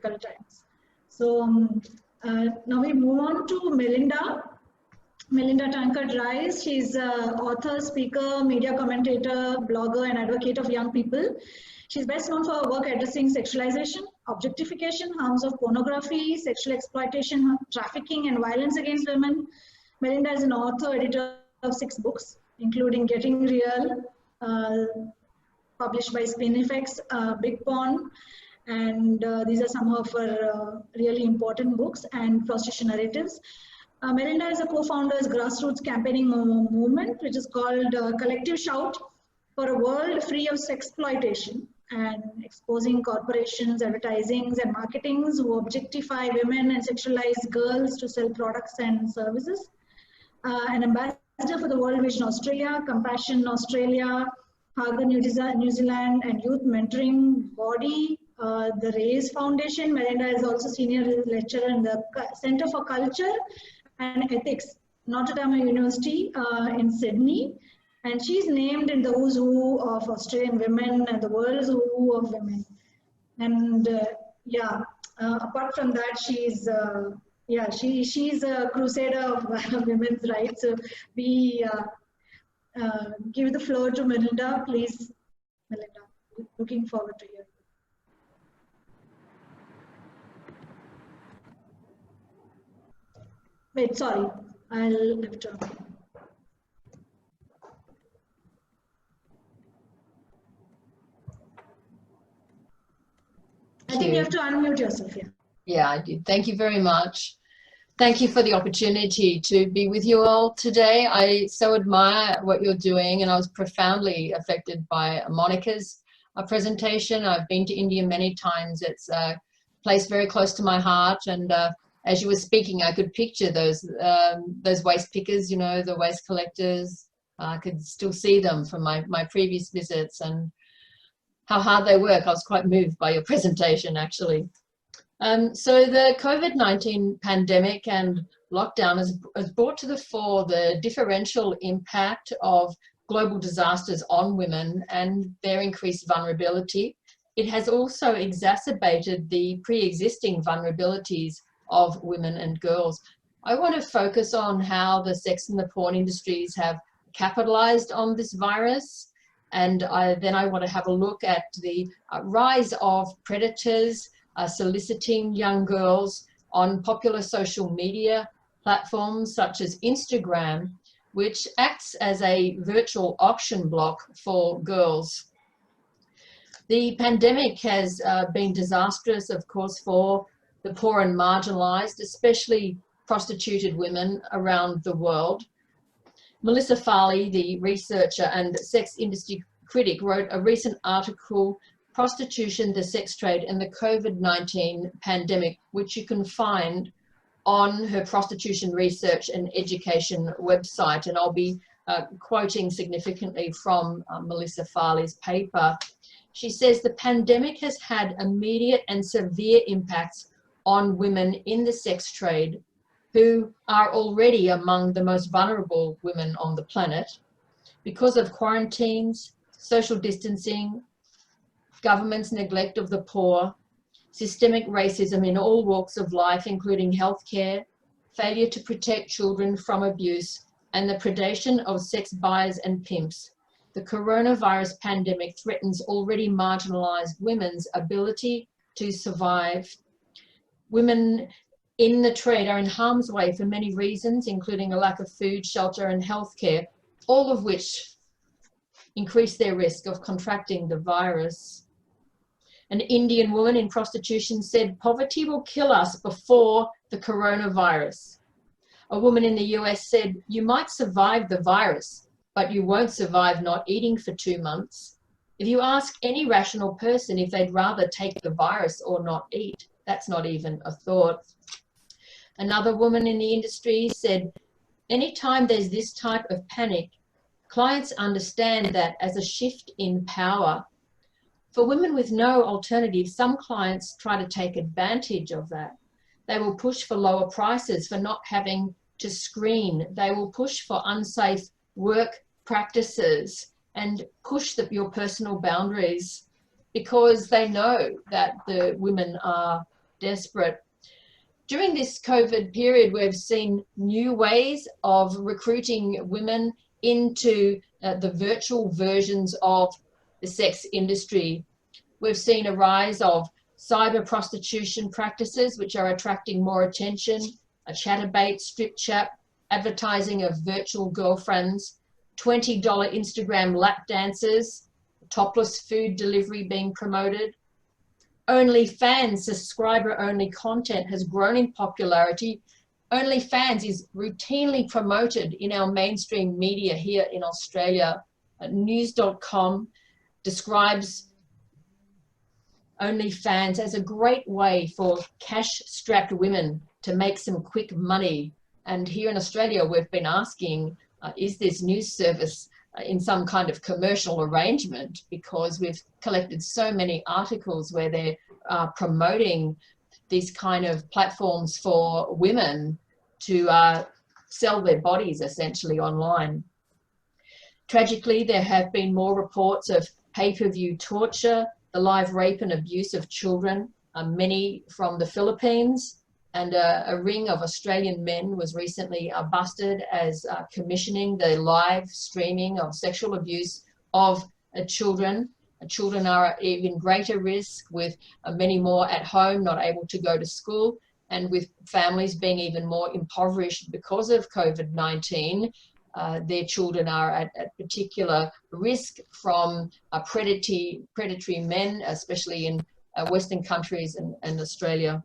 difficult times. So now we move on to Melinda. Melinda Tankard-Rice. She's an author, speaker, media commentator, blogger, and advocate of young people. She's best known for her work addressing sexualization, objectification, harms of pornography, sexual exploitation, trafficking, and violence against women. Melinda is an author, editor of 6 books, including Getting Real, published by Spinifex, Big Pond, and these are some of her really important books, and Prostitution Narratives. Melinda is a co-founder of grassroots campaigning movement, which is called Collective Shout for a World Free of Sexploitation, and exposing corporations, advertisings, and marketings who objectify women and sexualize girls to sell products and services. An ambassador for the World Vision Australia, Compassion Australia, Haga New Zealand, and Youth Mentoring Body, the RAISE Foundation. Melinda is also senior lecturer in the Center for Culture and Ethics, Notre Dame University in Sydney. And she's named in the Who's Who of Australian women and the World's Who of women. And apart from that, she's she's a crusader of women's rights. So we give the floor to Melinda, please. Melinda, looking forward to hearing. Wait, sorry, I'll lift her. I think you have to unmute yourself here. Yeah, I did. Thank you very much. Thank you for the opportunity to be with you all today. I so admire what you're doing, and I was profoundly affected by Monica's presentation. I've been to India many times. It's a place very close to my heart, and as you were speaking, I could picture those waste pickers, you know, the waste collectors. I could still see them from my previous visits, and how hard they work. I was quite moved by your presentation, actually. So the COVID-19 pandemic and lockdown has brought to the fore the differential impact of global disasters on women and their increased vulnerability. It has also exacerbated the pre-existing vulnerabilities of women and girls. I want to focus on how the sex and the porn industries have capitalized on this virus. And then I want to have a look at the rise of predators soliciting young girls on popular social media platforms such as Instagram, which acts as a virtual auction block for girls. The pandemic has been disastrous, of course, for the poor and marginalized, especially prostituted women around the world. Melissa Farley, the researcher and sex industry critic, wrote a recent article, Prostitution, the Sex Trade and the COVID-19 Pandemic, which you can find on her prostitution research and education website. And I'll be quoting significantly from Melissa Farley's paper. She says the pandemic has had immediate and severe impacts on women in the sex trade, who are already among the most vulnerable women on the planet because of quarantines, social distancing, government's neglect of the poor, systemic racism in all walks of life, including healthcare, failure to protect children from abuse, and the predation of sex buyers and pimps. The coronavirus pandemic threatens already marginalized women's ability to survive. Women in the trade are in harm's way for many reasons, including a lack of food, shelter, and healthcare, all of which increase their risk of contracting the virus. An Indian woman in prostitution said, "Poverty will kill us before the coronavirus." A woman in the US said, "You might survive the virus, but you won't survive not eating for 2 months." If you ask any rational person if they'd rather take the virus or not eat, that's not even a thought. Another woman in the industry said, "Anytime there's this type of panic, clients understand that as a shift in power. For women with no alternative, some clients try to take advantage of that. They will push for lower prices for not having to screen. They will push for unsafe work practices and push your personal boundaries because they know that the women are desperate. During this COVID period, we've seen new ways of recruiting women into the virtual versions of the sex industry. We've seen a rise of cyber prostitution practices, which are attracting more attention, a chatterbait, strip chat, advertising of virtual girlfriends, $20 Instagram lap dances, topless food delivery being promoted. OnlyFans, subscriber-only content, has grown in popularity. OnlyFans is routinely promoted in our mainstream media here in Australia. News.com describes OnlyFans as a great way for cash-strapped women to make some quick money. And here in Australia, we've been asking, is this news service in some kind of commercial arrangement? Because we've collected so many articles where they're promoting these kind of platforms for women to sell their bodies essentially online. Tragically, there have been more reports of pay-per-view torture, the live rape and abuse of children, many from the Philippines, and a ring of Australian men was recently busted as commissioning the live streaming of sexual abuse of children. Children are at even greater risk, with many more at home not able to go to school, and with families being even more impoverished because of COVID-19. Their children are at particular risk from predatory men, especially in Western countries and Australia.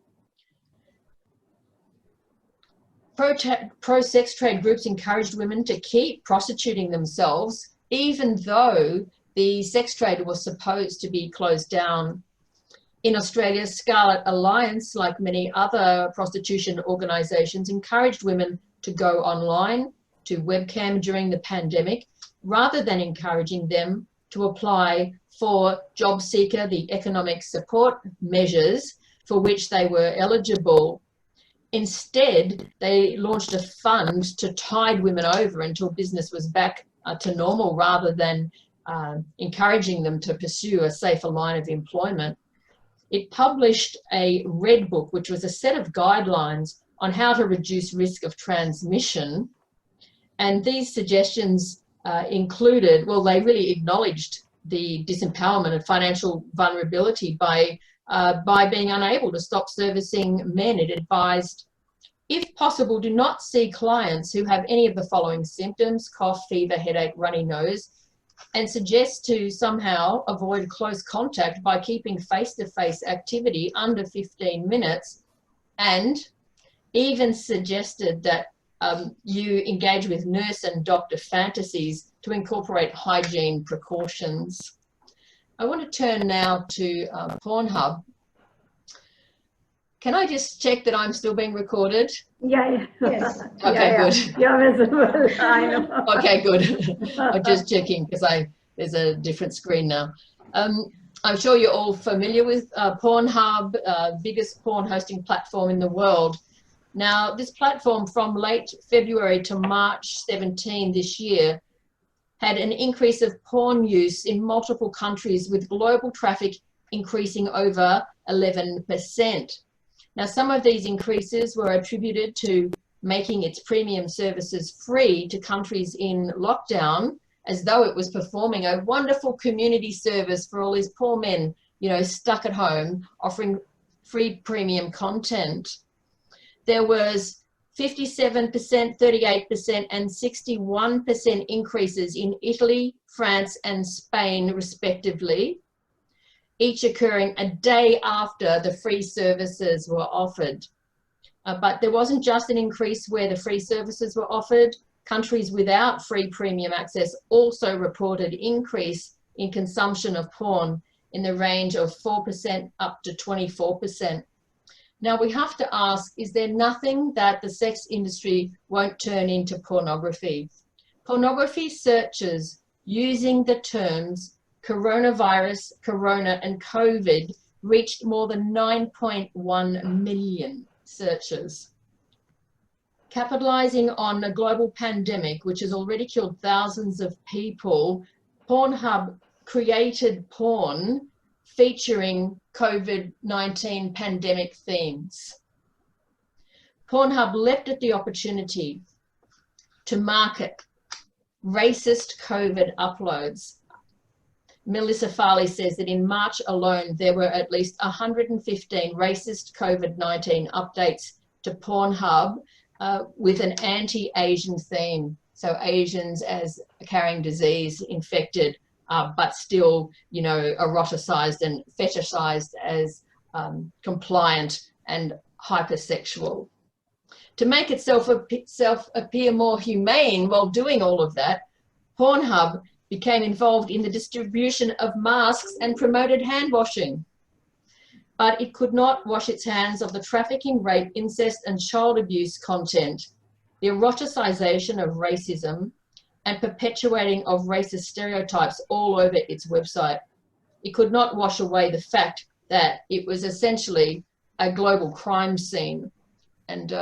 Pro-sex trade groups encouraged women to keep prostituting themselves, even though the sex trade was supposed to be closed down. In Australia, Scarlet Alliance, like many other prostitution organisations, encouraged women to go online, to webcam during the pandemic, rather than encouraging them to apply for JobSeeker, the economic support measures for which they were eligible. Instead, they launched a fund to tide women over until business was back to normal, rather than encouraging them to pursue a safer line of employment. It published a Red Book, which was a set of guidelines on how to reduce risk of transmission. And these suggestions included, well, they really acknowledged the disempowerment and financial vulnerability by being unable to stop servicing men. It advised, if possible, do not see clients who have any of the following symptoms: cough, fever, headache, runny nose, and suggests to somehow avoid close contact by keeping face-to-face activity under 15 minutes, and even suggested that you engage with nurse and doctor fantasies to incorporate hygiene precautions. I want to turn now to Pornhub. Can I just check that I'm still being recorded? Yeah. Yes. Okay, yeah. good. You're visible. I know. Okay, good. I'm just checking because there's a different screen now. I'm sure you're all familiar with Pornhub, biggest porn hosting platform in the world. Now, this platform from late February to March 17 this year had an increase of porn use in multiple countries, with global traffic increasing over 11%. Now, some of these increases were attributed to making its premium services free to countries in lockdown, as though it was performing a wonderful community service for all these poor men, you know, stuck at home, offering free premium content. There was 57%, 38%, and 61% increases in Italy, France, and Spain, respectively, each occurring a day after the free services were offered. But there wasn't just an increase where the free services were offered. Countries without free premium access also reported increase in consumption of porn in the range of 4% up to 24%. Now, we have to ask, is there nothing that the sex industry won't turn into pornography? Pornography searches using the terms coronavirus, corona, and COVID reached more than 9.1 million searches. Capitalizing on a global pandemic, which has already killed thousands of people, Pornhub created porn featuring COVID-19 pandemic themes. Pornhub leapt at the opportunity to market racist COVID uploads. Melissa Farley says that in March alone, there were at least 115 racist COVID-19 updates to Pornhub with an anti-Asian theme. So Asians as carrying disease, infected, but still, you know, eroticized and fetishized as compliant and hypersexual. To make itself appear more humane while doing all of that, Pornhub became involved in the distribution of masks and promoted hand washing. But it could not wash its hands of the trafficking, rape, incest, and child abuse content, the eroticization of racism, and perpetuating of racist stereotypes all over its website. It could not wash away the fact that it was essentially a global crime scene. And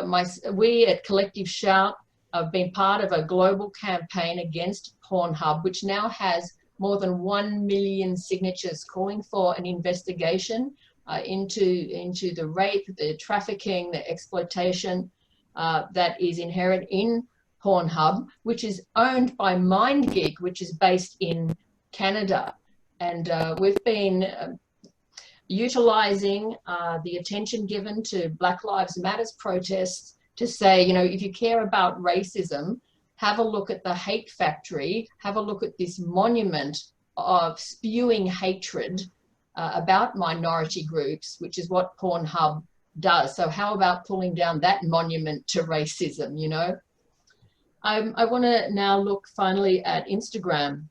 we at Collective Shout have been part of a global campaign against Pornhub, which now has more than 1 million signatures calling for an investigation into the rape, the trafficking, the exploitation that is inherent in Pornhub, which is owned by MindGeek, which is based in Canada. And we've been utilizing the attention given to Black Lives Matter protests to say, you know, if you care about racism, have a look at the hate factory, have a look at this monument of spewing hatred about minority groups, which is what Pornhub does. So how about pulling down that monument to racism, you know? I want to now look finally at Instagram.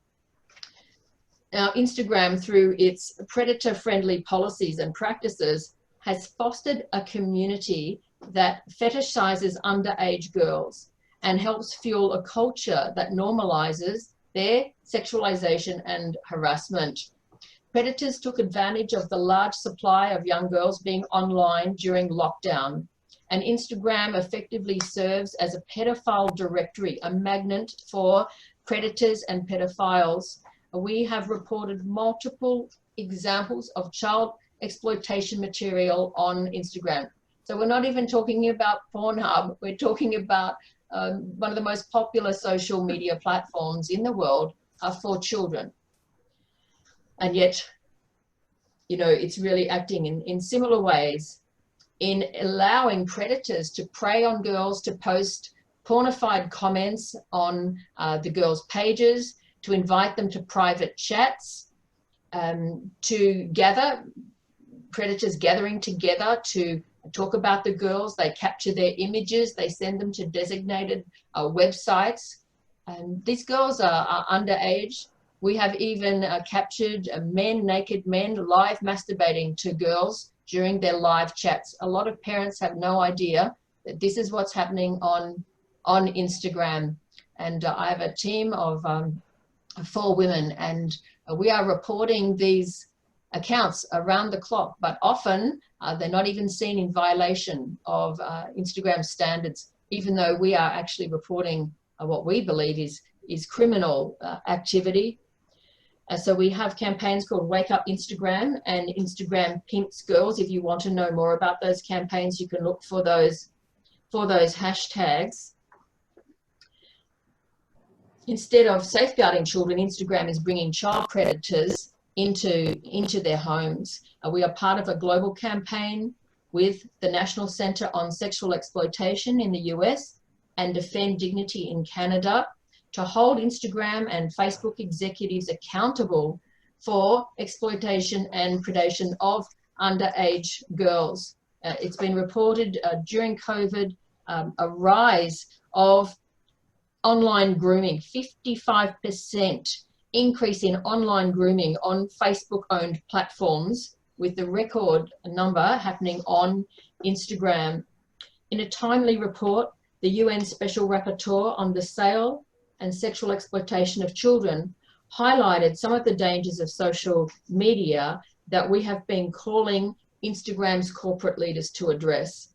Now, Instagram, through its predator-friendly policies and practices, has fostered a community that fetishizes underage girls and helps fuel a culture that normalizes their sexualization and harassment. Predators took advantage of the large supply of young girls being online during lockdown, and Instagram effectively serves as a pedophile directory, a magnet for predators and pedophiles. We have reported multiple examples of child exploitation material on Instagram. So we're not even talking about Pornhub, we're talking about one of the most popular social media platforms in the world for children. And yet, you know, it's really acting in similar ways in allowing predators to prey on girls, to post pornified comments on the girls' pages, to invite them to private chats, to gather, predators gathering together to talk about the girls. They capture their images, they send them to designated websites. These girls are underage. We have even captured men, naked men, live masturbating to girls during their live chats. A lot of parents have no idea that this is what's happening on Instagram. And I have a team of 4 women, and we are reporting these accounts around the clock, but often they're not even seen in violation of Instagram standards, even though we are actually reporting what we believe is criminal activity. So we have campaigns called Wake Up Instagram and Instagram Pimps Girls. If you want to know more about those campaigns, you can look for those hashtags. Instead of safeguarding children, Instagram is bringing child predators into their homes. We are part of a global campaign with the National Center on Sexual Exploitation in the US and Defend Dignity in Canada to hold Instagram and Facebook executives accountable for exploitation and predation of underage girls. It's been reported during COVID, a rise of online grooming, 55% increase in online grooming on Facebook-owned platforms, with the record number happening on Instagram. In a timely report, the UN Special Rapporteur on the sale and sexual exploitation of children highlighted some of the dangers of social media that we have been calling Instagram's corporate leaders to address.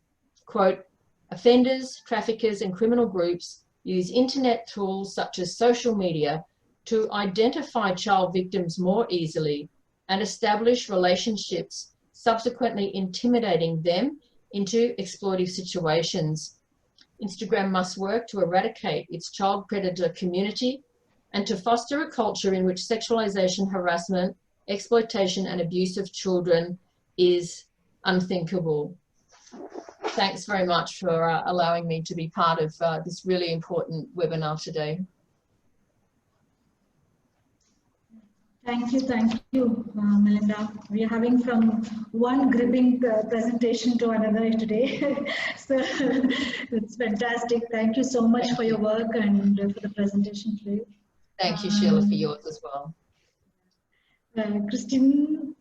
Quote, offenders, traffickers, and criminal groups use internet tools such as social media to identify child victims more easily and establish relationships subsequently intimidating them into exploitive situations. Instagram must work to eradicate its child predator community and to foster a culture in which sexualization, harassment, exploitation, and abuse of children is unthinkable. Thanks very much for allowing me to be part of this really important webinar today. Thank you, Melinda. We are having from one gripping presentation to another today. So it's fantastic. Thank you so much for your work and for the presentation today. Thank you, Sheila, for yours as well. Christine,